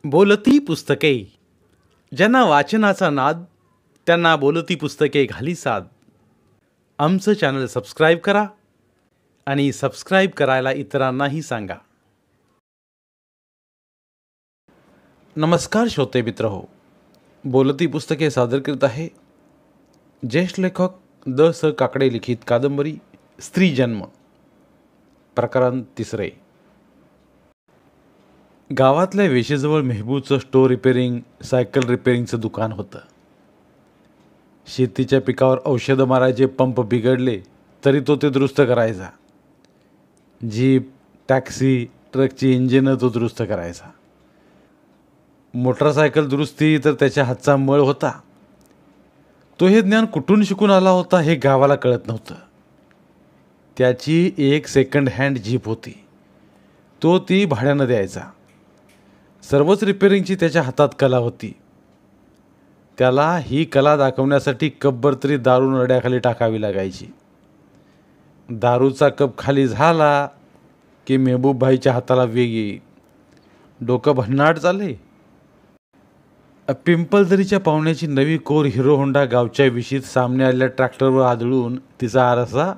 बोलती पुस्तके. ज्यांना वाचनाचा नाद त्यांना बोलती पुस्तके घाली साद. आमचं चॅनल सबस्क्राईब करा आणि सबस्क्राईब करायला इतरांनाही सांगा. नमस्कार श्रोते मित्र हो, बोलती पुस्तके सादर करीत आहे ज्येष्ठ लेखक द स काकडे लिखित कादंबरी स्त्री जन्म, प्रकरण 3. गावातल्या वेशीजवळ मेहबूबचं स्टोर रिपेरिंग सायकल रिपेरिंगचं दुकान होतं. शेतीच्या पिकावर औषधं मारायचे पंप बिघडले तरी तो ते दुरुस्त करायचा. जीप, टॅक्सी, ट्रकची इंजिनं तो दुरुस्त करायचा. मोटरसायकल दुरुस्ती तर त्याच्या हातचा मळ होता. तो हे ज्ञान कुठून शिकून आला होता हे गावाला कळत नव्हतं. त्याची एक सेकंड हँड जीप होती, तो ती भाड्यानं द्यायचा. सर्वच रिपेरिंगची त्याच्या हातात कला होती. त्याला ही कला दाखवण्यासाठी कपभर तरी दारू नरड्याखाली टाकावी लागायची. दारूचा कप खाली झाला की मेहबूबभाईच्या हाताला वेग येई. डोकं भन्नाट चाले. पिंपलदरीच्या पाहुण्याची नवी कोर हिरो होंडा गावच्या विशीत सामने आलेल्या ट्रॅक्टरवर आदळून तिचा आरसा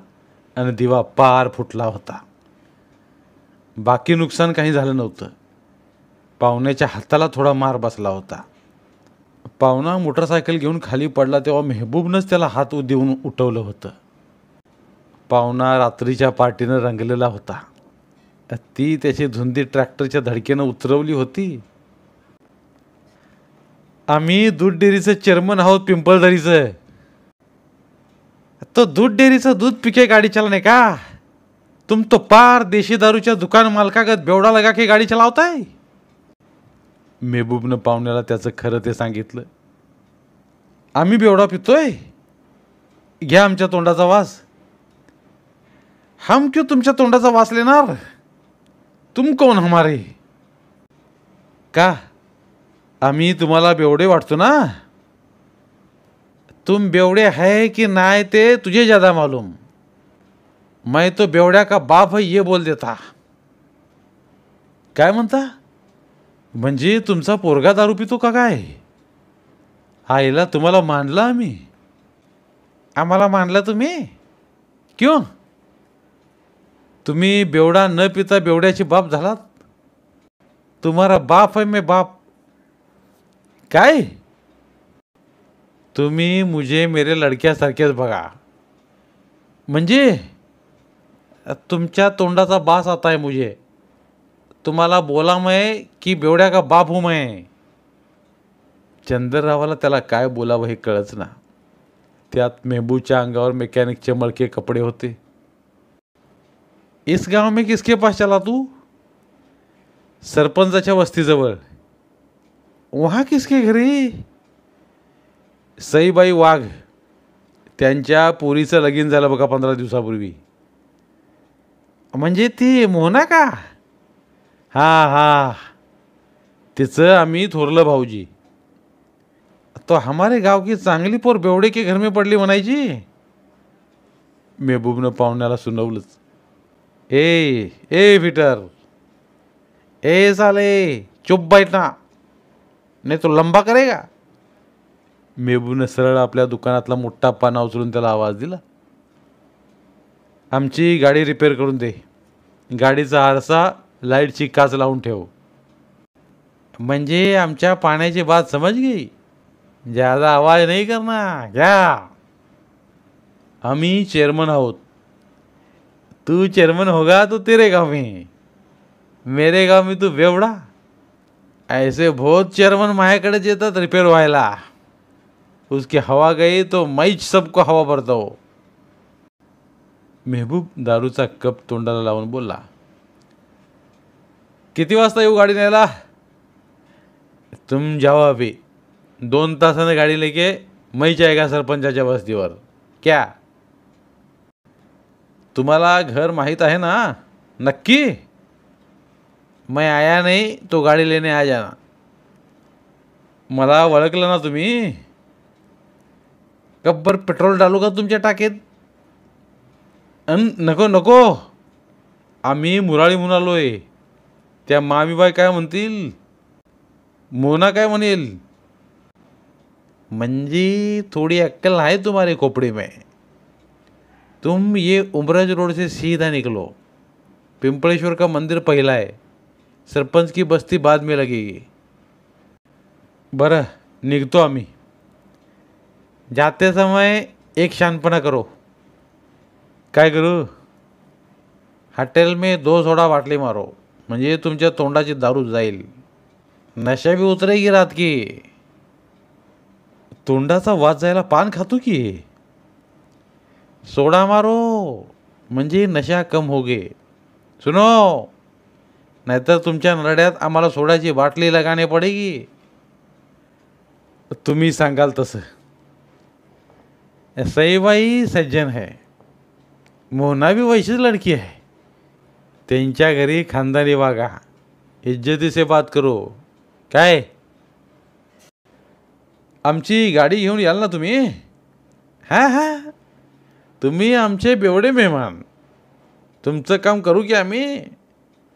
आणि दिवा पार फुटला होता. बाकी नुकसान काही झालं नव्हतं. पाहुण्याच्या हाताला थोडा मार बसला होता. पाहुणा मोटरसायकल घेऊन खाली पडला तेव्हा मेहबूबनंच त्याला हात देऊन उठवलं होतं. पाहुणा रात्रीच्या पार्टीनं रंगलेला होता. ती त्याची धुंदी ट्रॅक्टरच्या धडकेनं उतरवली होती. आम्ही दूध डेअरीचं चेअरमन आहोत पिंपळदरीचं. तो दूध डेअरीचं दूध पिके गाडी चलाने का? तुम तो पार देशी दारूच्या दुकान मालकागत बेवडा लगा के गाडी चलावताय. मेहबूबनं पाहुण्याला त्याचं खरं ते सांगितलं. आम्ही बेवडा पितोय? घ्या आमच्या तोंडाचा वास. हम क्यों तुमच्या तोंडाचा वास लेणार? तुम कौन हमारे? का आम्ही तुम्हाला बेवडे वाटतो ना? तुम बेवड़े है कि नाय ते तुझे ज़्यादा मालूम. मैं तो बेवड्या का बाप है ये बोल देता. काय म्हणता? म्हणजे तुमचा पोरगा दारू पितो का काय? आईला तुम्हाला मानलं आम्ही. आम्हाला मानलं तुम्ही? क्यों? तुम्ही बेवडा न पिता बेवड्याचे बाप झालात. तुम्हारा बाप है मैं बाप. काय? तुम्ही मुझे मेरे लडक्यासारखेच बघा. म्हणजे तुमच्या तोंडाचा बास आता है मुझे. तुम्हाला बोला मैं की बेवड्या का बाप हूँ मैं. चंद्ररावाला त्याला काय बोलावं हे कळच ना. त्यात मेहबूबच्या अंगावर मेकॅनिकचे मळके कपडे होते. इस गाव में किसके पास चला तू? सरपंचाच्या वस्तीजवळ. वहाँ किसके घरी? सईबाई वाघ, त्यांच्या पोरीचं लगीन झालं बघा 15 दिवसापूर्वी. म्हणजे ती मोना का? हा हा, तिचं आम्ही थोरलं भाऊजी. तो हमारे गाव की चांगली पोर बेवडे के घर में पडली म्हणायची. मेहबूबनं पाहुण्याला सुनवलंच. ए ए फिटर, ए साले चुप बैठना नाही तो लंबा करेगा. मेहबूबनं सरळ आपल्या दुकानातला मोठा पाना उचलून त्याला आवाज दिला. आमची गाडी रिपेअर करून दे. गाडीचा आरसा लाईटची काच लावून ठेव. म्हणजे आमच्या पाण्याची बात समज गई. ज्यादा आवाज नाही करना. घ्या. आम्ही चेअरमन आहोत. तू चेअरमन होगा तो तेरे गाव में, मेरे गाव में तू बेवडा. ऐसे बहुत चेअरमन माझ्याकडेच येतात रिपेअर व्हायला. उसकी हवा गई तो मैच सबको हवा भरता हो. मेहबूब दारूचा कप तोंडाला लावून बोलला. किती वाजता येऊ गाडी न्यायला? तुम जाओ अभी. 2 तासाने गाडी लेके मैं जाएगा सरपंचाच्या वस्तीवर. क्या? तुम्हाला घर माहीत आहे ना? नक्की? मैं आया नहीं तो गाडी लेने आ जाना. मला ओळखलं ना तुम्ही? कब्बर पेट्रोल डालू का तुमच्या टाकीत? नको नको, आम्ही मुराळी म्हणून आलोय. त्या मामीबाई काय म्हणतील? मोना काय म्हणेल? म्हणजे थोड़ी अक्कल है तुम्हारे खोपड़ी में। तुम ये उमराज रोड से सीधा निकलो, पिंपळेश्वर का मंदिर पहिला है, सरपंच की बस्ती बाद में लगेगी। बरं, निघतो आम्ही। जाते समय एक शानपणा करो। काय करू? हॉटेल में 2 सोडा बाटली मारो, म्हणजे तुमच्या तोंडाची दारू जाईल। नशा भी उतरेगी रात की। तोंडाचा वास जायला पान खातो की। सोडा मारो म्हणजे नशा कम होगे। सुनो, नाहीतर तुमच्या नरड्यात आम्हाला सोडाची बाटली लगाने पडेगी। तुम्ही सांगाल तसं। सईबाई सज्जन है, मोना भी वैशीच लड़की है। त्यांच्या घरी खानदानी वागा, इज्जती से बात करो। काय? आमची गाडी घेऊन याल ना तुम्ही? हां हां, तुम्ही आमचे बेवडे मेहमान। तुमचं काम करू की आम्ही?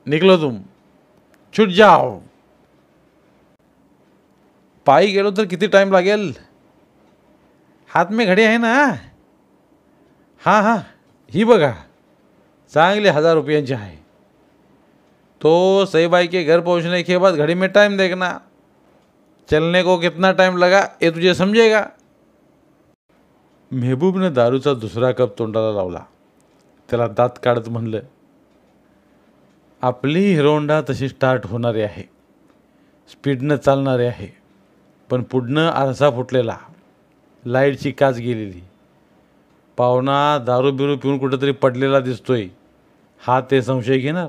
निकलो तुम, छूट जाओ। पायी गेलो तर किती टाईम लागेल? हात में घडी आहे ना? हां हां, ही बघा, चांगली 1000 रुपयांची आहे। तो सईबाई के घर पहुंचने के बाद घड़ी में टाइम देखना। चलने को कितना टाइम लगा ये तुझे समझेगा। मेहबूबने दारूचा दुसरा कप तोंडाला लावला। त्याला दात काढत म्हणलं, आपली हिरो होंडा तशी स्टार्ट होणारी आहे, स्पीडनं चालणारी आहे, पण पुढनं आरसा फुटलेला, लाईटची काच गेलेली, पाहुणा दारू बिरू पिऊन कुठेतरी पडलेला दिसतोय, हा ते संशय घेणार?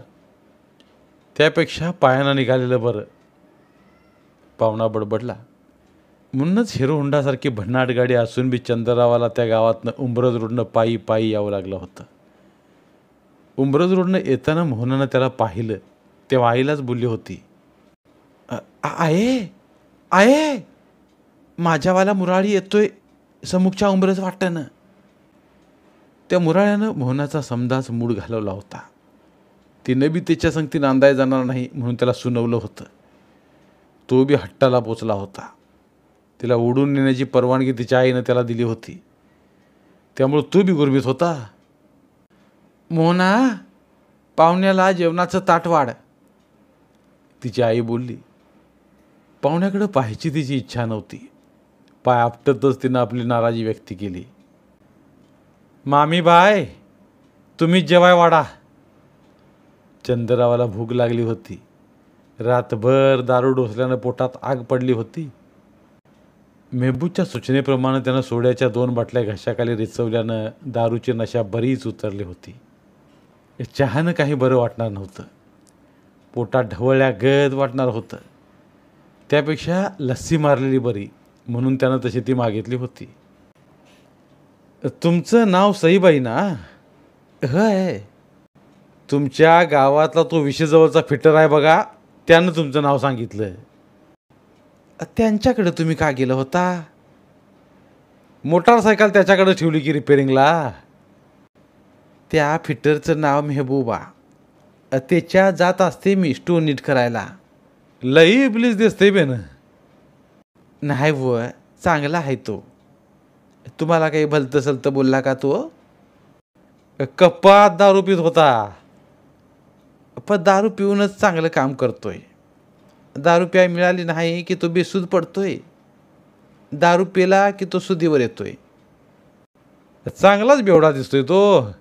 त्यापेक्षा पायानं निघालेलं बरं। पाहुणा बडबडला, म्हणूनच हिरो होंडासारखी भन्नाट गाडी असून बी चंद्ररावाला त्या गावातनं उंबरज रोडनं पायी पायी यावं लागलं होतं। उंबरज रोडनं येताना मोहनानं त्याला पाहिलं तेव्हा आईलाच बोलली होती, आहे आहे, माझ्यावाला मुराळी येतोय समुखच्या उंबरज वाटतं। त्या मुराळ्यानं मोहनाचा समदाच मूड घालवला होता। तिनं बी त्याच्या संगती नांदाय जाणार नाही म्हणून त्याला सुनवलं होतं। तो बी हट्टाला पोचला होता। तिला उडून नेण्याची परवानगी तिच्या आईनं त्याला दिली होती, त्यामुळे तो बी गुरबीत होता। मोहना, पाहुण्याला जेवणाचं ताट वाढ, तिची आई बोलली। पाहुण्याकडे पाहायची तिची इच्छा नव्हती। पाय आपटतच तिनं आपली नाराजी व्यक्त केली। मामी बाय, तुम्हीच जेवाय वाढा। चंद्ररावाला भूक लागली होती। रातभर दारू डोसल्यानं पोटात आग पडली होती। मेहबूबच्या सूचनेप्रमाणे त्यानं सोड्याच्या 2 बाटल्या घशाखाली रिचवल्यानं दारूची नशा बरीच उतरली होती। चहानं काही बरं वाटणार नव्हतं, पोटात ढवळल्या गद वाटणार होतं। त्यापेक्षा लस्सी मारलेली बरी म्हणून त्यानं तशी ती मागितली होती। तुमचं नाव सईबाई ना? होय। तुमच्या गावातला तो विशेजवळचा फिटर आहे बघा, त्यानं तुमचं नाव सांगितलं। त्यांच्याकडे तुम्ही का गेला होता? मोटारसायकल त्याच्याकडे ठेवली की रिपेरिंगला। त्या फिटरचं नाव मेहबूबा, त्याच्या जात असते मी स्टोन नीट करायला। लई इबलीस दिसते बेन। नाही व, चांगला आहे तो। तुम्हाला काही भलतं सलतं बोलला का तो? कप्पात दारू पित होता, पण दारू पिऊनच चांगलं काम करतोय। दारू प्याय मिळाली नाही की तो बेसूद पडतोय, दारू पिला की तो सुधीवर येतोय। चांगलाच बेवडा दिसतोय तो।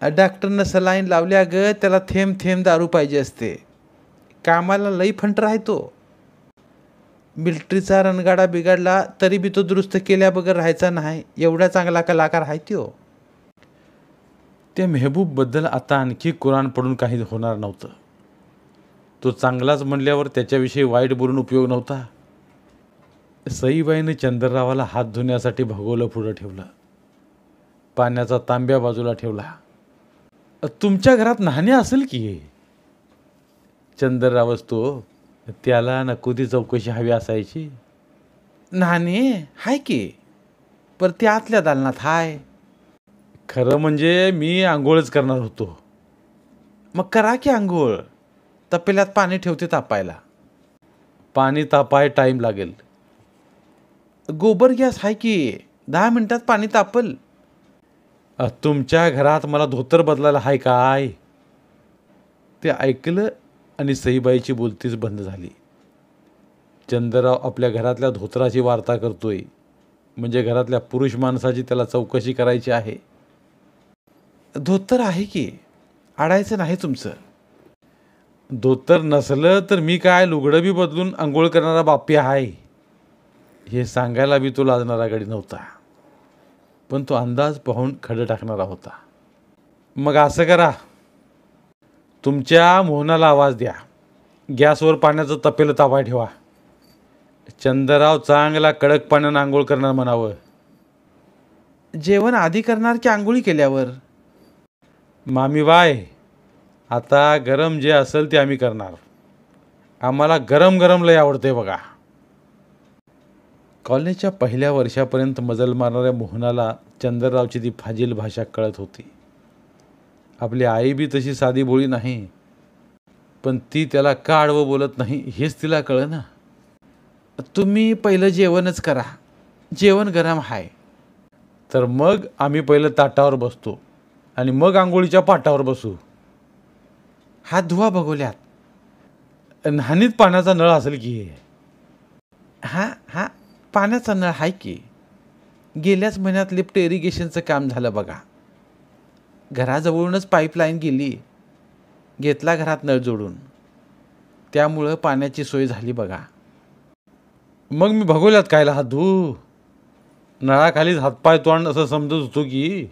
डॉक्टरनं सलाईन लावल्या ग, त्याला थेंब थेंब दारू पाहिजे असते। कामाला लई फंटर आहे तो। मिलिटरीचा रणगाडा बिघडला तरी बी तो दुरुस्त केल्या बगैर राहायचा नाही, एवढा चांगला कलाकार आहे तो। त्या मेहबूबबद्दल आता आणखी कुराण पडून काही होणार नव्हतं। तो चांगलाच म्हणल्यावर त्याच्याविषयी वाईट बोलून उपयोग नव्हता। सईबाईने चंद्ररावाला हात धुण्यासाठी भगोलं पुढं ठेवलं, पाण्याचा तांब्या बाजूला ठेवला। तुमच्या घरात नाणे असेल की? चंद्ररावच तो, त्याला नको ती चौकशी हवी असायची। नाणे हाय की, पर ते आतल्या दालनात हाय। खरं म्हणजे मी आंघोळच करणार होतो। मग करा की आंघोळ, तपेल्यात पाणी ठेवते तापायला। पाणी तापाय टाईम लागेल. गोबर गॅस आहे की, 10 मिनिटात पाणी तापल. तुमच्या घरात मला धोतर बदलायला आहे काय? ते ऐकलं आणि सईबाईची बोलतीच बंद झाली. चंद्रराव आपल्या घरातल्या धोतराची वार्ता करतोय म्हणजे घरातल्या पुरुष माणसाची त्याला चौकशी करायची आहे. धोतर आहे की, अडायचं नाही तुमचं. धोतर नसलं तर मी काय लुगडं बी बदलून आंघोळ करणारा बाप्या आहे हे सांगायला बी तो लाजणारा गडी नव्हता. पण तो अंदाज पाहून खडं टाकणारा होता. मग असं करा, तुमच्या मोहनाला आवाज द्या, गॅसवर पाण्याचं तपेलं तापाय ठेवा. चंद्रराव चांगला कडक पाण्यानं आंघोळ करणार म्हणावं. जेवण आधी करणार की आंघोळी केल्यावर? मामीबाई, आता गरम जे असेल ते आम्ही करणार. आम्हाला गरम गरम लय आवडते बघा. कॉलेजच्या पहिल्या वर्षापर्यंत मजल मारणाऱ्या मोहनाला चंद्ररावची ती फाजील भाषा कळत होती. आपली आई बी तशी साधी भोळी नाही, पण ती त्याला का आडवं बोलत नाही हेच तिला कळेना. तुम्ही पहिलं जेवणच करा, जेवण गरम आहे. तर मग आम्ही पहिलं ताटावर बसतो आणि मग आंघोळीच्या पाटावर बसू. हात धुवा बघवल्यात. न्हाणीत पाण्याचा नळ असेल की? हां, पाण्याचा नळ आहे की. गेल्याच महिन्यात लिफ्ट इरिगेशनचं काम झालं बघा. घराजवळूनच पाईपलाईन गेली, घेतला घरात नळ जोडून. त्यामुळं पाण्याची सोय झाली बघा. मग मी भगवल्यात कायला हात धू? नळाखालीच हातपाय तोंड असं समजत होतो की.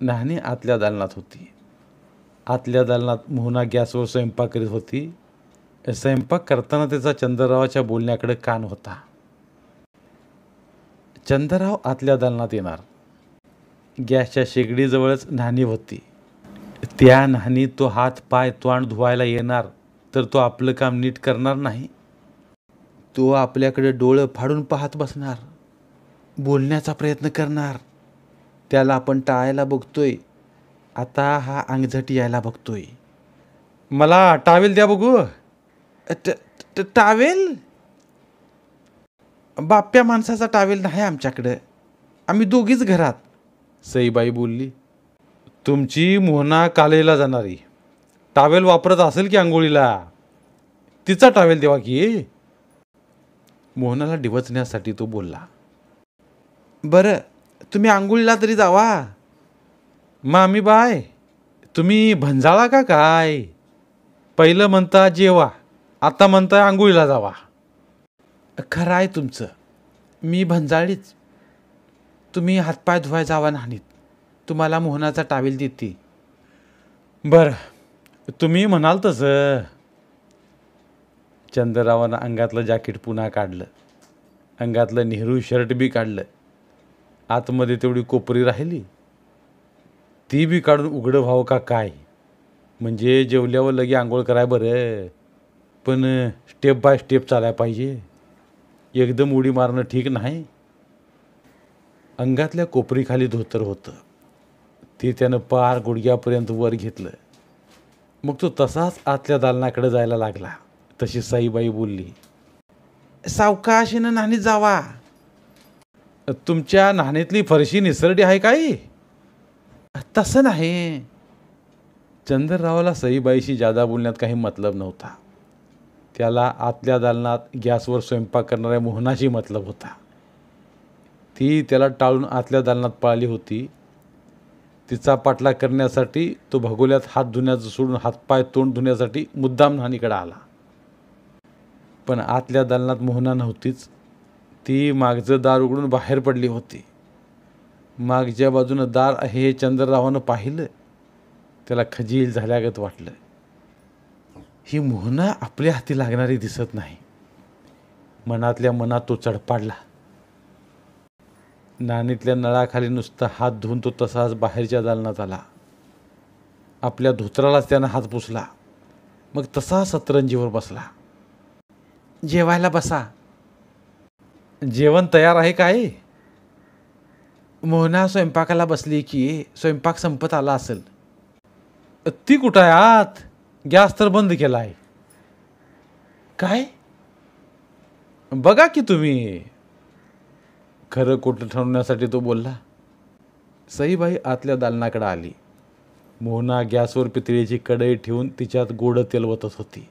न्हाणी आतल्या दालनात होती. आतल्या दालनात मोहना गॅसवर स्वयंपाक करीत होती. स्वयंपाक करताना त्याचा चंद्ररावाच्या बोलण्याकडे कान होता. चंद्रराव आतल्या दालनात येणार. गॅसच्या शेगडीजवळच न्हाणी होती. त्या न्हाणीत तो हात पाय तोंड धुवायला येणार तर तो आपलं काम नीट करणार नाही. तो आपल्याकडे डोळं फाडून पाहत बसणार, बोलण्याचा प्रयत्न करणार. त्याला आपण टाळायला बघतोय, आता हा अंगझट यायला बघतोय. मला टावेल द्या बघू. टावेल? बाप्या माणसाचा टावेल नाही आमच्याकडं, आम्ही दोघीच घरात. सईबाई बोलली. तुमची मोहना कालेला जाणारी टावेल वापरत असेल की आंघोळीला, तिचा टावेल देवा की. मोहनाला डिवचण्यासाठी तो बोलला. बरं, तुम्ही आंघोळीला तरी जावा. मामीबाई, तुम्ही भंजाळा का काय? पहिलं म्हणता जेवा, आता म्हणताय आंघोळीला जावा. खरं आहे तुमचं, मी भंजाळीच. तुम्ही हातपाय धुवाय जावा न्हाणीत, तुम्हाला मोहनाचा टावेल देते. बरं, तुम्ही म्हणाल तसं. चंद्ररावानं अंगातलं जॅकेट पुन्हा काढलं, अंगातलं नेहरू शर्ट बी काढलं. आतमध्ये तेवढी कोपरी राहिली, ती बी काढून उघडं व्हावं का काय, म्हणजे जेवल्यावर लगे आंघोळ कराय. बरं, पण स्टेप बाय स्टेप चालाय पाहिजे, एकदम उडी मारणं ठीक नाही. अंगातल्या कोपरीखाली धोतर होतं, ते त्यानं पार गुडघ्यापर्यंत वर घेतलं. मग तो तसाच आतल्या दालनाकडे जायला लागला. तशी साईबाई बोलली. सावकाशीनं न्हाणीत जावा. तुमच्या न्हाणीतली फरशी निसरडी आहे काय? तसं नाही. चंद्ररावाला सईबाईशी जादा बोलण्यात काही मतलब नव्हता. त्याला आतल्या दालनात गॅसवर स्वयंपाक करणाऱ्या मोहनाशी मतलब होता. ती त्याला टाळून आतल्या दालनात पळाली होती. तिचा पाठलाग करण्यासाठी तो भगोल्यात हात धुण्याचं सोडून हातपाय तोंड धुण्यासाठी मुद्दाम न्हाणीकडे आला. पण आतल्या दालनात मोहना नव्हतीच. ती मागचं दार उघडून बाहेर पडली होती. मागच्या बाजूनं दार आहे हे चंद्ररावानं पाहिलं. त्याला खजील झाल्यागत वाटलं. ही मोहना आपल्या हाती लागणारी दिसत नाही. मनातल्या मनात तो चढपाडला. नाणीतल्या नळाखाली नुसता हात धुवून तो तसाच बाहेरच्या दालनात आला. आपल्या धोतरालाच त्यानं हात पुसला. मग तसा सतरंजीवर बसला. जेवायला बसा. जेवण तयार आहे काय? मोहना स्वयंपाकाला बसली की स्वयंपाक संपत आला असेल. ती कुठं आहे आत? गॅस तर बंद केला आहे. काय? बघा की तुम्ही, खरं खोटं ठरवण्यासाठी तो बोलला. सईबाई आतल्या दालनाकडे आली. मोहना गॅसवर पितळीची कढई ठेवून तिच्यात गोड तेल ओतत होती.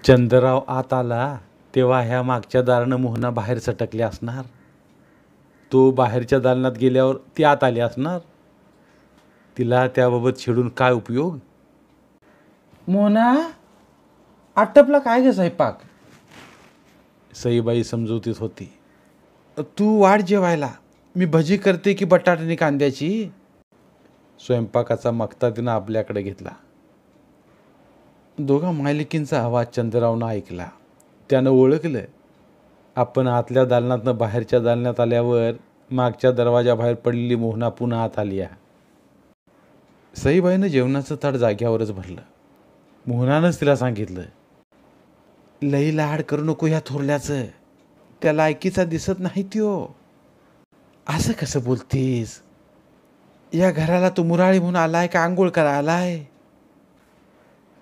चंद्रराव आत आला तेव्हा ह्या मागच्या दारानं मोहना बाहेर सटकली असणार. तो बाहेरच्या दालनात गेल्यावर ती आत आली असणार. तिला त्याबाबत छेडून काय उपयोग? मोहना, आटपला काय ग स्वयंपाक? सईबाई समजवतीत होती. तू वाढ जेवायला, मी भजी करते की बटाट्याने कांद्याची. स्वयंपाकाचा मक्ता तिनं आपल्याकडे घेतला. दोघा मायलिकींचा आवाज चंद्ररावनं ऐकला. त्यानं ओळखलं. आपण आतल्या दालनातनं बाहेरच्या दालनात आल्यावर मागच्या दरवाजाबाहेर पडलेली मोहना पुन्हा आत आली आहे. सईबाईनं जेवणाचं ताट जाग्यावरच भरलं. मोहनानंच तिला सांगितलं, लई लाड करू नको ह्या थोरल्याचं, त्याला लायकीचा दिसत नाही त्यो. असं कसं बोलतीस? या घराला तू मुराळी म्हणून आलाय का आंघोळ करा आलाय?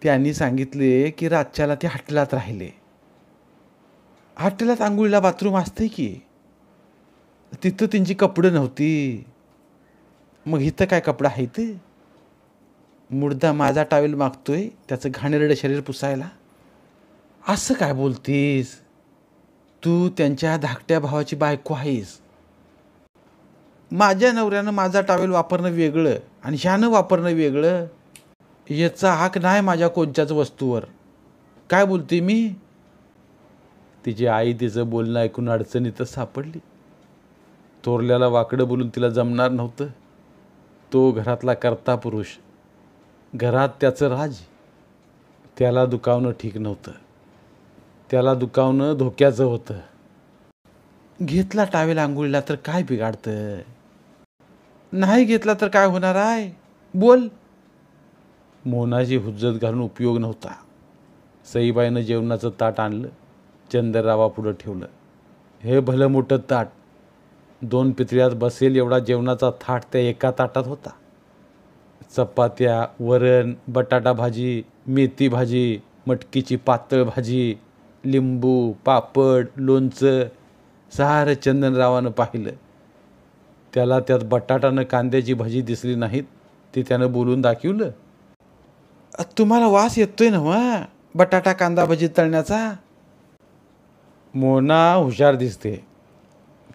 त्यांनी सांगितले की रातच्याला ते हॉटेलात राहिले. हॉटेलात आंघोळीला बाथरूम असते की. तिथं त्यांची कपडं नव्हती, मग इथं काय कपडं आहे ते? मुर्दा माझा टावेल मागतोय त्याचं घाणेरडं शरीर पुसायला. असं काय बोलतीस? तू त्यांच्या धाकट्या भावाची बायको आहेस. माझ्या नवऱ्यानं माझा टावेल वापरणं वेगळं आणि ह्यानं वापरणं वेगळं. याचा हक नाही माझ्या कोणत्याच वस्तूवर. काय बोलते मी? तिची आई तिचं बोलणं ऐकून अडचणीतच सापडली. थोरल्याला वाकडं बोलून तिला जमणार नव्हतं. तो घरातला कर्ता पुरुष, घरात त्याचं राज. त्याला दुखावणं ठीक नव्हतं. त्याला दुखावणं धोक्याचं होतं. घेतला टावेल आंघोळीला तर काय बिघाडतं? नाही घेतला तर काय होणार आहे? बोल. मोहनाची हुज्जत घालून उपयोग नव्हता. सईबाईनं जेवणाचं ताट आणलं, चंद्ररावापुढं ठेवलं. हे भलं मोठं ताट, 2 पितळ्यात बसेल एवढा जेवणाचा थाट त्या एका ताटात होता. चपात्या, वरण, बटाटा भाजी, मेथी भाजी, मटकीची पातळ भाजी, लिंबू, पापड, लोणचं. सारं चंदनरावानं पाहिलं. त्याला त्यात बटाटानं कांद्याची भाजी दिसली नाहीत ते त्यानं बोलून दाखवलं. तुम्हाला वास येतोय ना वा बटाटा कांदा भजी तळण्याचा? मोना हुशार दिसते.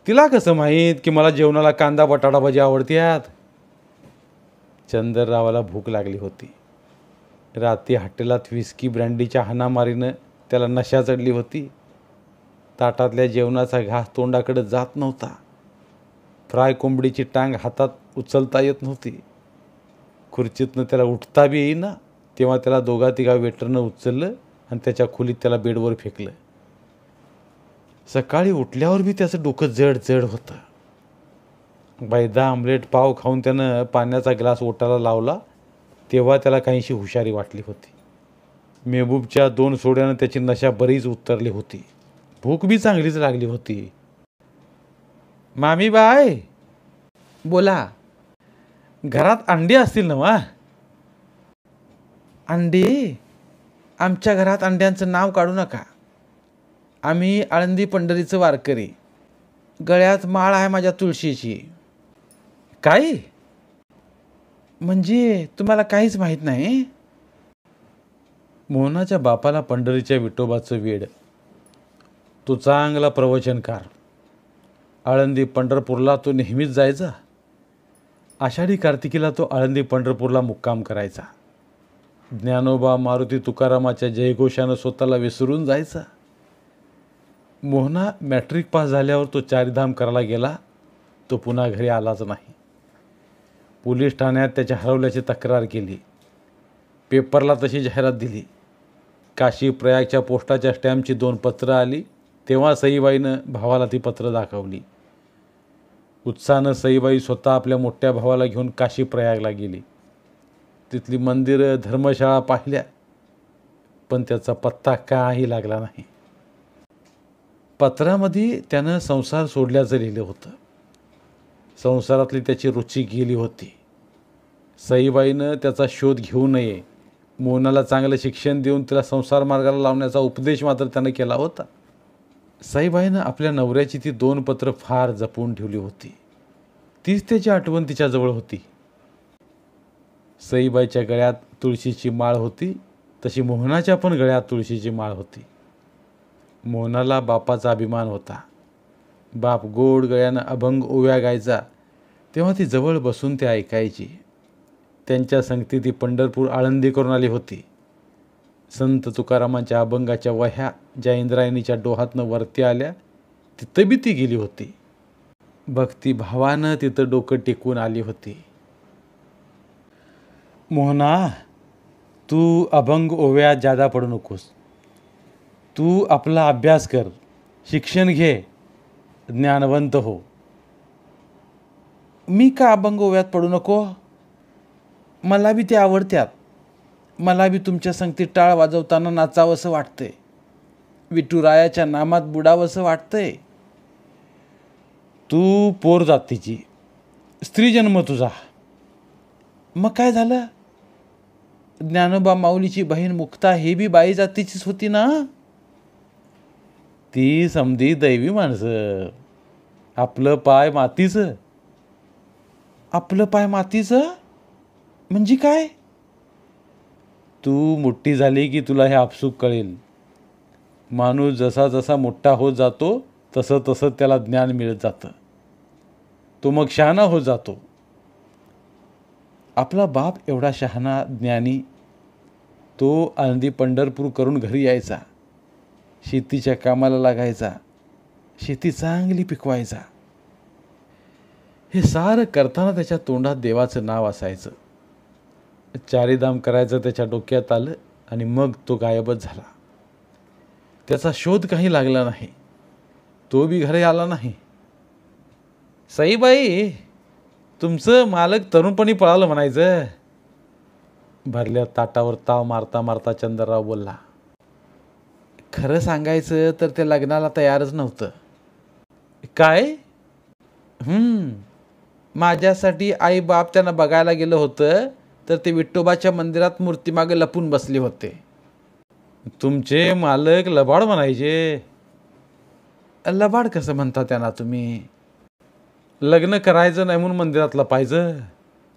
तिला कसं माहीत की मला जेवणाला कांदा बटाटा भाजी आवडत्यात? चंद्ररावाला भूक लागली होती. रात्री हॉटेलात विस्की ब्रँडीच्या हाणामारीनं त्याला नशा चढली होती. ताटातल्या जेवणाचा घास तोंडाकडे जात नव्हता. फ्राय कोंबडीची टांग हातात उचलता येत नव्हती. खुर्चीतनं त्याला उठता बी येईना. तेव्हा त्याला 2-3 वेटरनं उचललं आणि त्याच्या खोलीत त्याला बेडवर फेकलं. सकाळी उठल्यावर बी त्याचं डोकं जड जड होतं. बैदा आमलेट पाव खाऊन त्यानं पाण्याचा ग्लास ओटाला लावला तेव्हा त्याला काहीशी हुशारी वाटली होती. मेहबूबच्या 2 सोड्यानं त्याची नशा बरीच उतरली होती. भूक बी चांगलीच लागली होती. मामी बाय, बोला. घरात अंडी असतील ना वा? अंडी? आमच्या घरात अंड्यांचं नाव काढू नका. आम्ही आळंदी पंढरीचं वारकरी. गळ्यात माळ आहे माझ्या तुळशीची. काय? म्हणजे तुम्हाला काहीच माहीत नाही? मोहनाच्या बापाला पंढरीच्या विठोबाचं वेड. तो चांगला प्रवचनकार. आळंदी पंढरपूरला तो नेहमीच जायचा. आषाढी कार्तिकीला तो आळंदी पंढरपूरला मुक्काम करायचा. ज्ञानोबा मारुती तुकारामाच्या जयघोषानं स्वतःला विसरून जायचा. मोहना मॅट्रिक पास झाल्यावर तो 4 धाम करायला गेला. तो पुन्हा घरी आलाच नाही. पोलीस ठाण्यात त्याच्या हरवल्याची तक्रार केली. पेपरला तशी जाहिरात दिली. काशी प्रयागच्या पोस्टाच्या स्टॅम्पची 2 पत्रं आली. तेव्हा सईबाईनं भावाला ती पत्र दाखवली. उत्साहानं सईबाई स्वतः आपल्या मोठ्या भावाला घेऊन काशी प्रयागला गेली. तिथली मंदिरं, धर्मशाळा पाहिल्या, पण त्याचा पत्ता काही लागला नाही. पत्रामध्ये त्यानं संसार सोडल्याचं लिहिलं होतं. संसारातली त्याची रुची गेली होती. सईबाईनं त्याचा शोध घेऊ नये मोहनाला चांगलं शिक्षण देऊन तिला संसार मार्गाला लावण्याचा उपदेश मात्र त्यानं केला होता. सईबाईनं आपल्या नवऱ्याची ती 2 पत्र फार जपून ठेवली होती. तीच त्याची आठवण तिच्याजवळ होती. सईबाईच्या गळ्यात तुळशीची माळ होती, तशी मोहनाच्या पण गळ्यात तुळशीची माळ होती. मोहनाला बापाचा अभिमान होता. बाप गोड गळ्यानं अभंग ओव्या गायचा तेव्हा ती जवळ बसून ते ऐकायची. त्यांच्या संगती ती पंढरपूर आळंदी करून आली होती. संत तुकारामांच्या अभंगाच्या वह्या ज्या इंद्रायणीच्या डोहातनं वरती आल्या तिथं बी ती गेली होती. भक्तिभावानं तिथं डोकं टेकून आली होती. मोहना, तू अभंग ओव्यात जादा पडू नकोस. तू आपला अभ्यास कर, शिक्षण घे, ज्ञानवंत हो. मी का अभंग ओव्यात पडू नको? मला बी ते आवडत्यात. मला बी तुमच्या संगती टाळ वाजवताना नाचावंसं वाटतंय. विठुरायाच्या नामात बुडावंसं वाटतंय. तू पोर जातीची, स्त्री जन्म तुझा. मग काय झालं? ज्ञानोबा माऊलीची बहीण मुक्ता हे बी बाई जातीचीच होती ना. ती समधी दैवी माणसं. आपलं पाय मातीचं. आपलं पाय मातीचं म्हणजे काय? तू मोठी झाली की तुला हे आपसूक कळेल. माणूस जसा जसा मोठा होत जातो तसं तसं त्याला ज्ञान मिळत जातं. तो मग शहाणा होत जातो. आपला बाप एवढा शहाणा ज्ञानी. तो आळंदी पंढरपूर करून घरी यायचा. शेतीच्या कामाला लागायचा. शेती चांगली पिकवायचा. हे सारं करताना त्याच्या तोंडात देवाचं नाव असायचं. चारीधाम करायचं त्याच्या डोक्यात आलं आणि मग तो गायबच झाला. त्याचा शोध काही लागला नाही. तो बी घरी आला नाही. सईबाई, तुमचं मालक तरुणपणी पळालं म्हणायचं. भरल्या ताटावर ताव मारता मारता चंद्रराव बोलला. खरं सांगायचं तर ते लग्नाला तयारच नव्हतं. काय? माझ्यासाठी आई बाप त्यांना बघायला गेलं होतं तर ते विठोबाच्या मंदिरात मूर्तीमागे लपून बसले होते. तुमचे मालक लबाड म्हणायचे. लबाड कसं म्हणता त्यांना तुम्ही? लग्न करायचं नाही म्हणून मंदिरात लपायचं,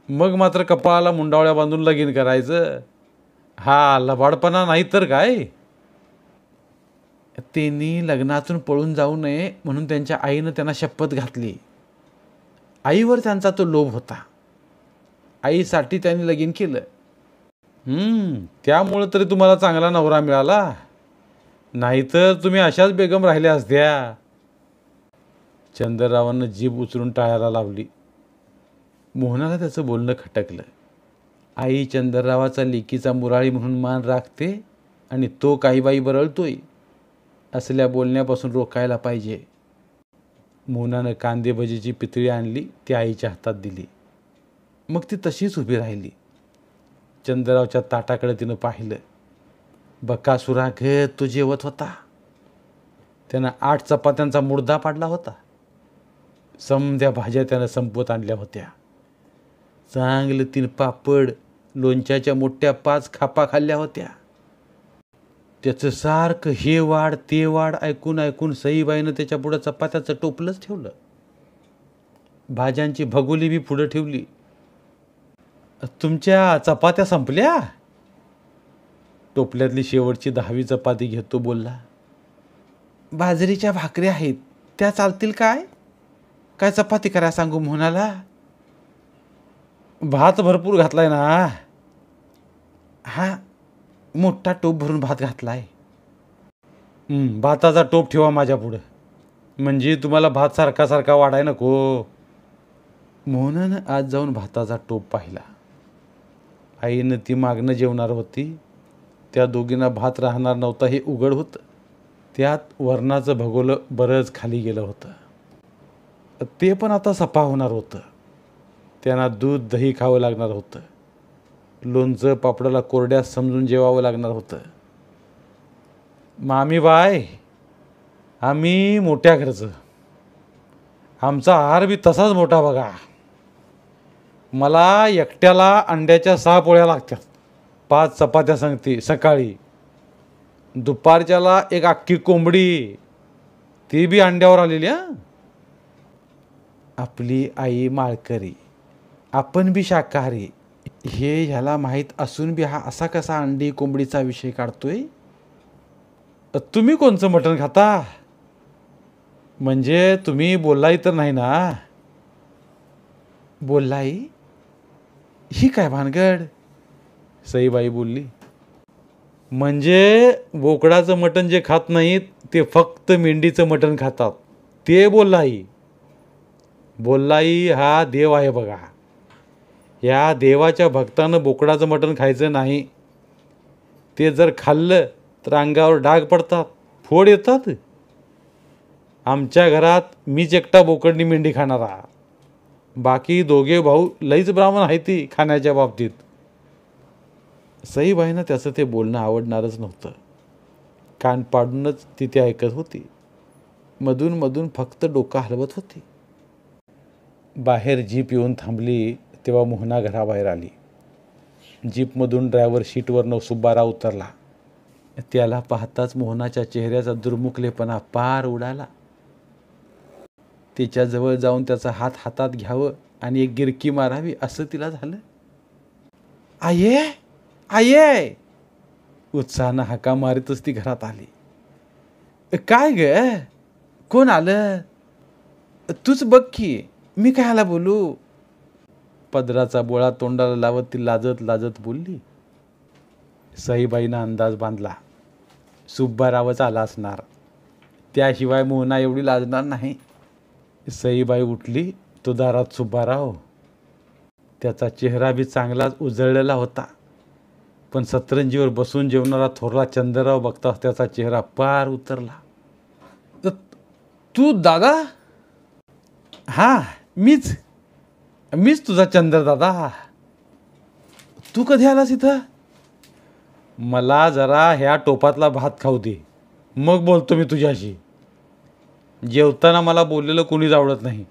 मग मात्र कपाळाला मुंडावळ्या बांधून लगीन करायचं. हा लबाडपणा नाही तर काय? त्यांनी लग्नातून पळून जाऊ नये म्हणून त्यांच्या आईनं त्यांना शपथ घातली. आईवर त्यांचा तो लोभ होता. आईसाठी त्यांनी लगीन केलं. त्यामुळं तरी तुम्हाला चांगला नवरा मिळाला. नाहीतर तुम्ही अशाच बेगम राहिल्या असत्या. चंद्ररावांना जीभ उचलून टाळायला लावली. मोहनाला त्याचं बोलणं खटकलं. आई चंद्ररावाचा लेकीचा मुराळी म्हणून मान राखते आणि तो काही बाई बरळतोय. असल्या बोलण्यापासून रोकायला पाहिजे. मोहनानं कांदे भजीची पितळी आणली, ती आईच्या हातात दिली. मग ती तशीच उभी राहिली. चंद्ररावच्या ताटाकडे तिनं पाहिलं. बकासुरा घेत तो जेवत होता. त्यानं 8 चपात्यांचा मुर्दा पाडला होता. समध्या भाज्या त्यानं संपवत आणल्या होत्या. चांगलं 3 पापड, लोणच्याच्या मोठ्या 5 खापा खाल्ल्या होत्या. त्याचं सारखं हे वाढ ते वाढ ऐकून ऐकून सईबाईनं त्याच्या पुढं चपात्याचं टोपलंच ठेवलं. भाज्यांची भगोली बी पुढं ठेवली. तुमच्या चपात्या संपल्या? टोपल्यातली शेवटची 10वी चपाती घेतो बोलला. बाजरीच्या भाकऱ्या आहेत, त्या चालतील काय? काय चपाती करा सांगू मोहनाला? भात भरपूर घातलाय ना. हा, मोठा टोप भरून भात घातलाय. भाताचा टोप ठेवा माझ्या पुढं, म्हणजे तुम्हाला भात सारखा सारखा वाढाय नको. मोहनानं आज जाऊन भाताचा टोप पाहिला. आईनं ती मागणं जेवणार होती. त्या दोघींना भात राहणार नव्हता हे उघड होतं. त्यात वरणाचं भगोलं बरंच खाली गेलं होतं. ते पण आता सफा होणार होतं. त्यांना दूध दही खावं लागणार होतं. लोणचं पापडाला कोरड्यात समजून जेवावं लागणार होतं. मामीबाई, आम्ही मोठ्या घरचं. आमचा आहार बी तसाच मोठा बघा. मला एकट्याला अंड्याच्या 6 पोळ्या लागतात. 5 चपात्या सांगते सकाळी. दुपारच्याला एक अख्खी कोंबडी, ती बी अंड्यावर आलेली. आपली आई माळकरी, आपण बी शाकाहारी, हे ह्याला माहीत असून बी हा असा कसा अंडी कोंबडीचा विषय काढतोय. तुम्ही कोणचं मटण खाता? म्हणजे तुम्ही बोललाई तर नाही ना? बोललाई? ही काय भानगड? सईबाई बोलली. म्हणजे बोकडाचं मटण जे खात नाहीत ते फक्त मेंढीचं मटण खातात, ते बोललाई. बोललाई हा देव आहे बघा. या देवाच्या भक्तानं बोकडाचं मटण खायचं नाही. ते जर खाल्लं तर अंगावर डाग पडतात, फोड येतात. आमच्या घरात मीच एकटा बोकडनी मेंढी खाणारा, बाकी दोघे भाऊ लईच ब्राह्मण आहे ती खाण्याच्या बाबतीत. सईबाईंना त्याचं ते बोलणं आवडणारच नव्हतं. कान पाडूनच ती ते ऐकत होती. मधून मधून फक्त डोकं हलवत होती. बाहेर जीप येऊन थांबली तेव्हा मोहना घराबाहेर आली. जीपमधून ड्रायव्हर सीटवरनं सुब्बाराव उतरला. त्याला पाहताच मोहनाच्या चेहऱ्याचा दुर्मुखलेपणा पार उडाला. तिच्याजवळ जाऊन त्याचा हात हातात घ्यावं आणि एक गिरकी मारावी असं तिला झालं. आये आये, उत्साहानं हाका मारीतच ती घरात आली. काय ग, कोण आलं? तूच बघ की, मी कायला बोलू? पदराचा बोळा तोंडाला लावत ती लाजत लाजत बोलली. सईबाईनं अंदाज बांधला, सुब्बारावच आला असणार, त्याशिवाय मोहना एवढी लाजणार नाही. सईबाई उठली तो दारात सुब्बाराव. त्याचा चेहरा बी चांगलाच उजळलेला होता, पण सतरंजीवर बसून जेवणारा थोरला चंद्रराव बघताच त्याचा चेहरा पार उतरला. तू दादा? हां, मीच तुझा चंद्र दादा. तू कधी आलास इथं? मला जरा ह्या टोपातला भात खाऊ दे, मग बोलतो मी तुझ्याशी. जेवताना मला बोललेलं कोणीच आवडत नाही.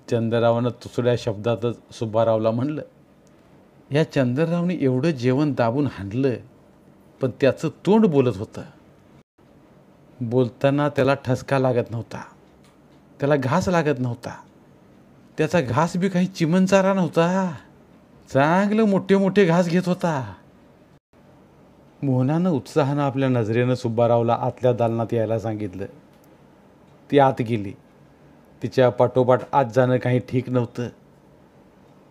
चंद्ररावनं तुसड्या शब्दातच सुब्बारावला म्हणलं. या चंद्ररावने एवढं जेवण दाबून हाणलं, पण त्याचं तोंड बोलत होतं. बोलताना त्याला ठसका लागत नव्हता, त्याला घास लागत नव्हता. त्याचा घास बी काही चिमणचारा नव्हता, चांगलं मोठे मोठे घास घेत होता. मोहनानं उत्साहानं आपल्या नजरेनं सुब्बारावला आतल्या दालनात यायला सांगितलं. ती आत गेली. तिच्या पाठोपाठ आत जाणं काही ठीक नव्हतं.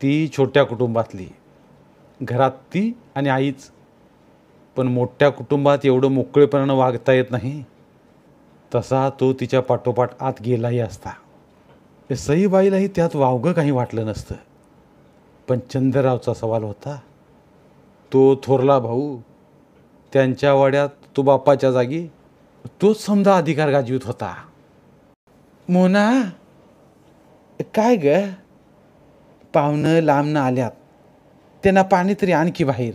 ती छोट्या कुटुंबातली, घरात ती आणि आईच. पण मोठ्या कुटुंबात एवढं मोकळेपणानं वागता येत नाही, तसा तो तिच्या पाठोपाठ आत गेलाही असता. सईबाईलाही त्यात वावगं काही वाटलं नसतं. पण चंद्ररावचा सवाल होता. तो थोरला भाऊ, त्यांच्या वाड्यात तो बापाच्या जागी, तोच समजा अधिकार गाजवीत होता. मोना, काय ग, पाहुणं लांबनं आल्यात, त्यांना पाणी तरी आणखी बाहेर.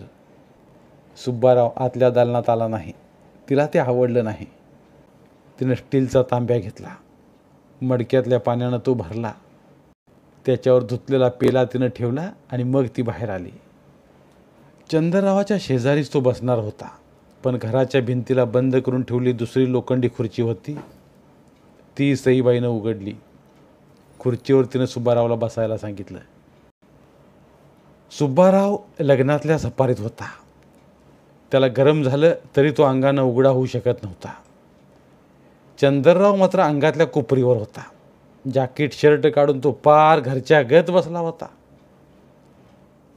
सुब्बाराव आतल्या दालनात आला नाही. तिला ते आवडलं नाही. तिनं स्टीलचा तांब्या घेतला. मडक्यातल्या पाण्यानं तो भरला. त्याच्यावर धुतलेला पेला तिनं ठेवला आणि मग ती बाहेर आली. चंद्ररावाच्या शेजारीच तो बसणार होता, पण घराच्या भिंतीला बंद करून ठेवली दुसरी लोखंडी खुर्ची होती. ती सईबाईनं उघडली. खुर्चीवर तिनं सुब्बारावला बसायला सांगितलं. सुब्बाराव लग्नातल्या सपारीत होता. त्याला गरम झालं तरी तो अंगानं उघडा होऊ शकत नव्हता. चंद्रराव मात्र अंगातल्या कोपरीवर होता. जॅकेट शर्ट काढून तो पार घरच्या गत बसला होता.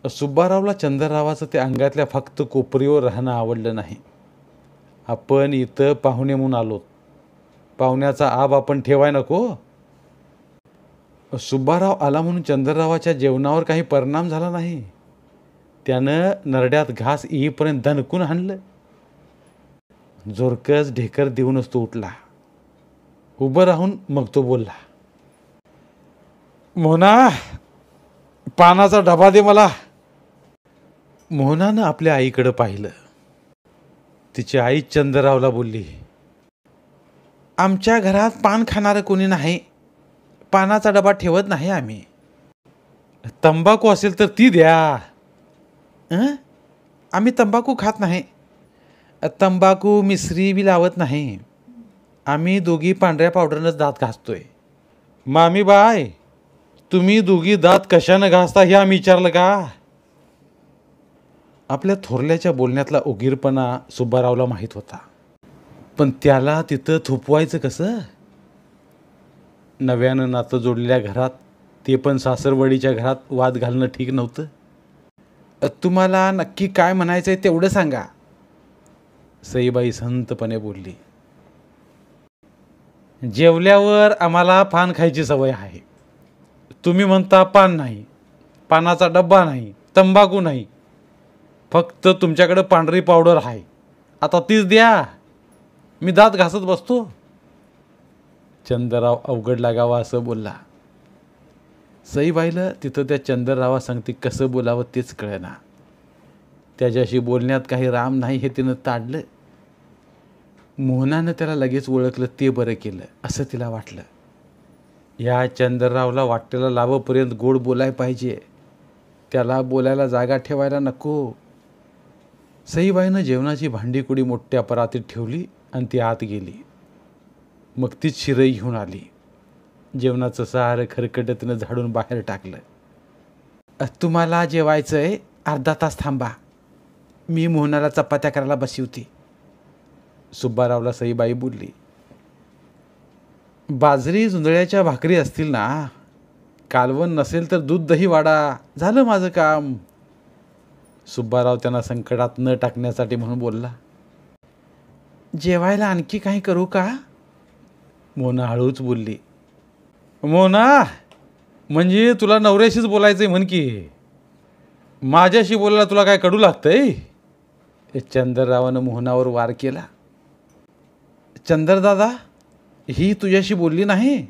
सुब्बारावला चंद्ररावाचं ते अंगातल्या फक्त कोपरीवर राहणं आवडलं नाही. आपण इथं पाहुणे म्हणून आलोत, पाहुण्याचा आब आपण ठेवाय नको. सुब्बाराव आला म्हणून चंद्ररावाच्या जेवणावर काही परिणाम झाला नाही. त्यानं नरड्यात घास येईपर्यंत दणकून हाणलं. जोरकस ढेकर देऊनच तो उठला. उभं राहून मग तो बोलला. मोहना, पानाचा डबा दे मला. मोहनानं आपल्या आईकडं पाहिलं. तिची आई चंद्ररावला बोलली. आमच्या घरात पान खाणारं कोणी नाही, पानाचा डबा ठेवत नाही आम्ही. तंबाखू असेल तर ती द्या. आम्ही तंबाखू खात नाही. तंबाखू मिसरी बी लावत नाही. आम्ही दोघी पांढऱ्या पावडरनंच दात घासतोय. मामी बाय, तुम्ही दोघी दात कशानं घासता हे आम्ही विचारलं का? आपल्या थोरल्याच्या बोलण्यातला उगीरपणा सुब्बारावला माहीत होता, पण त्याला तिथं थोपवायचं कसं? नव्यानं नातं जोडलेल्या घरात, ते पण सासरवडीच्या घरात वाद घालणं ठीक नव्हतं. तुम्हाला नक्की काय म्हणायचं आहे तेवढं सांगा, सईबाई संतपणे बोलली. जेवल्यावर आम्हाला पान खायची सवय आहे. तुम्ही म्हणता पान नाही, पानाचा डब्बा नाही, तंबाखू नाही, फक्त तुमच्याकडं पांढरी पावडर आहे. आता तीच द्या, मी दात घासत बसतो. चंद्रराव अवघड लागावा असं बोलला. सईबाईला तिथं त्या चंद्ररावा सांगते कसं बोलावं तेच कळेना. त्याच्याशी बोलण्यात काही राम नाही हे तिनं ताडलं. मोहनानं त्याला लगेच ओळखलं ते बरं केलं असं तिला वाटलं. या चंद्ररावला वाटेला लाभपर्यंत गोड बोलाय पाहिजे, त्याला बोलायला जागा ठेवायला नको. सईबाईनं जेवणाची भांडीकुडी मोठ्या परातीत ठेवली आणि ती आत गेली. मग तीच शिरई घेऊन आली. जेवणाचं सारं खरकटं तिनं झाडून बाहेर टाकलं. तुम्हाला जेवायचं आहे, अर्धा तास थांबा, मी मोहनाला चपात्या करायला बसवते, सुब्बारावला सईबाई बोलली. बाजरी जुंधळ्याच्या भाकरी असतील ना, कालवण नसेल तर दूध दही वाडा, झालं माझं काम. सुब्बाराव त्यांना संकटात न टाकण्यासाठी म्हणून बोलला. जेवायला आणखी काही करू का? मोना हळूच बोलली. मोना, म्हणजे तुला नवऱ्याशीच बोलायचंय म्हण की, माझ्याशी बोलायला तुला काय कडू लागतंय? चंद्ररावानं मोहनावर वार केला. चंद्रदादा, ही तुझ्याशी बोलली नाही?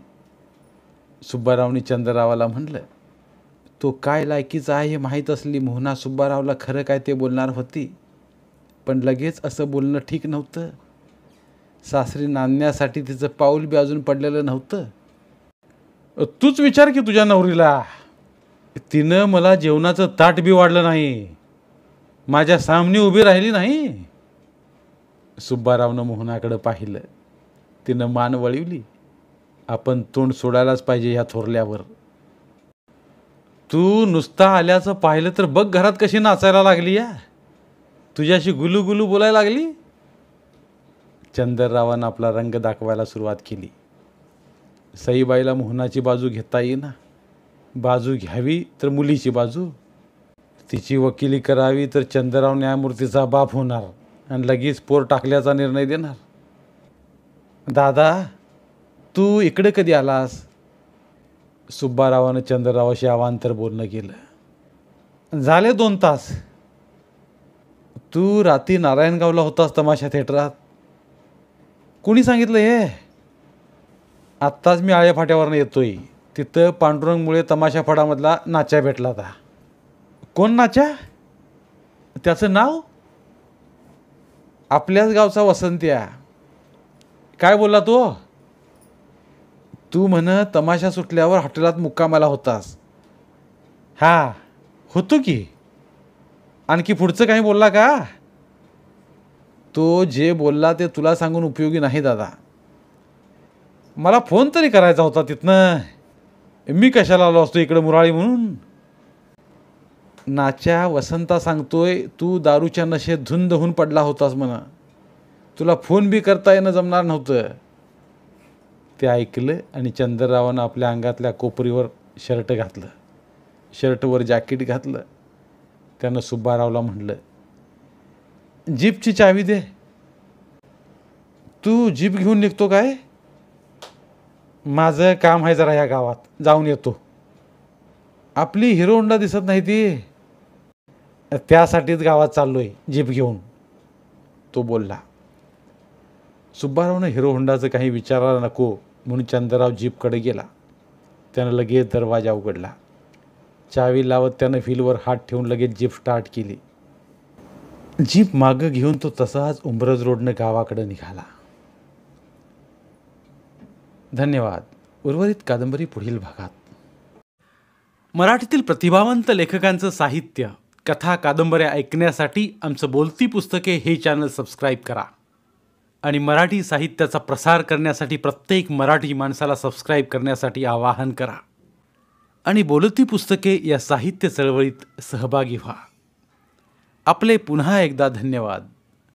सुब्बारावनी चंद्ररावाला म्हणलं. तो काय लायकीचा आहे हे माहीत असली मोहना सुब्बारावला खरं काय ते बोलणार होती, पण लगेच असं बोलणं ठीक नव्हतं. सासरी नांदण्यासाठी तिचं पाऊल बी अजून पडलेलं नव्हतं. तूच विचार की तुझ्या नवरीला, तिनं मला जेवणाचं ताट बी वाढलं नाही, माझ्या सामने उभी राहिली नाही. सुब्बारावनं मोहनाकडं पाहिलं. तिनं मान वळवली. आपण तोंड सोडायलाच पाहिजे ह्या थोरल्यावर. तू नुसता आल्याचं पाहिलं तर बघ घरात कशी नाचायला लागली या, तुझ्याशी गुलू गुलू बोलायला लागली. चंद्ररावानं आपला रंग दाखवायला सुरुवात केली. सईबाईला मोहनाची बाजू घेता येईना. बाजू घ्यावी तर मुलीची बाजू, तिची वकिली करावी तर चंद्रराव न्यायमूर्तीचा बाप होणार आणि लगेच पोर टाकल्याचा निर्णय देणार. दादा, तू इकडे कधी आलास? सुब्बारावानं चंद्ररावाशी अवांतर बोलणं केलं. झाले 2 तास. तू रात्री नारायणगावला होतास तमाशा थिएटरात? कोणी सांगितलं हे? आत्ताच मी आळ्या फाट्यावरनं येतोय. तिथं पांडुरंगमुळे तमाशा फडामधला नाच्या भेटला होता. कोण नाच्या? त्याचं नाव? आपल्याच गावचा वसंत्या. काय बोलला तो? तू म्हण तमाशा सुटल्यावर हॉटेलात मुक्कामाला होतास. हा, होतो की. आणखी पुढचं काही बोलला का? तो जे बोलला ते तुला सांगून उपयोगी नाही दादा. मला फोन तरी करायचा होता तिथनं. मी कशाला आलो असतो इकडं मुराळी म्हणून. नाच्या वसंता सांगतोय तू दारूच्या नशेत धुंद होऊन पडला होतास म्हणा. तुला फोन बी करता येणं जमणार नव्हतं. ते ऐकलं आणि चंद्ररावानं आपल्या अंगातल्या कोपरीवर शर्ट घातलं, शर्टवर जॅकेट घातलं. त्यानं सुब्बारावला म्हणलं, जीपची चावी दे. तू जीप घेऊन निघतो काय? माझं काम आहे जरा ह्या गावात, जाऊन येतो. आपली हिरो होंडा दिसत नाही ती, त्यासाठीच गावात चाललोय जीप घेऊन, तो बोलला. सुब्बारावनं हिरो होंडाचं काही विचारायला नको म्हणून चंद्रराव जीपकडे गेला. त्यानं लगेच दरवाजा उघडला. चावी लावत त्यानं व्हीलवर हात ठेवून लगेच जीप स्टार्ट केली. जीप मागं घेऊन तो तसाच उंबरज रोडनं गावाकडे निघाला. धन्यवाद. उर्वरित कादंबरी पुढील भागात. मराठीतील प्रतिभावंत लेखकांचं साहित्य कथा कादंबऱ्या ऐकण्यासाठी आमचं बोलती पुस्तके हे चॅनल सबस्क्राईब करा आणि मराठी साहित्याचा प्रसार करण्यासाठी प्रत्येक मराठी माणसाला सबस्क्राईब करण्यासाठी आवाहन करा आणि बोलती पुस्तके या साहित्य चळवळीत सहभागी व्हा. आपले पुन्हा एकदा धन्यवाद.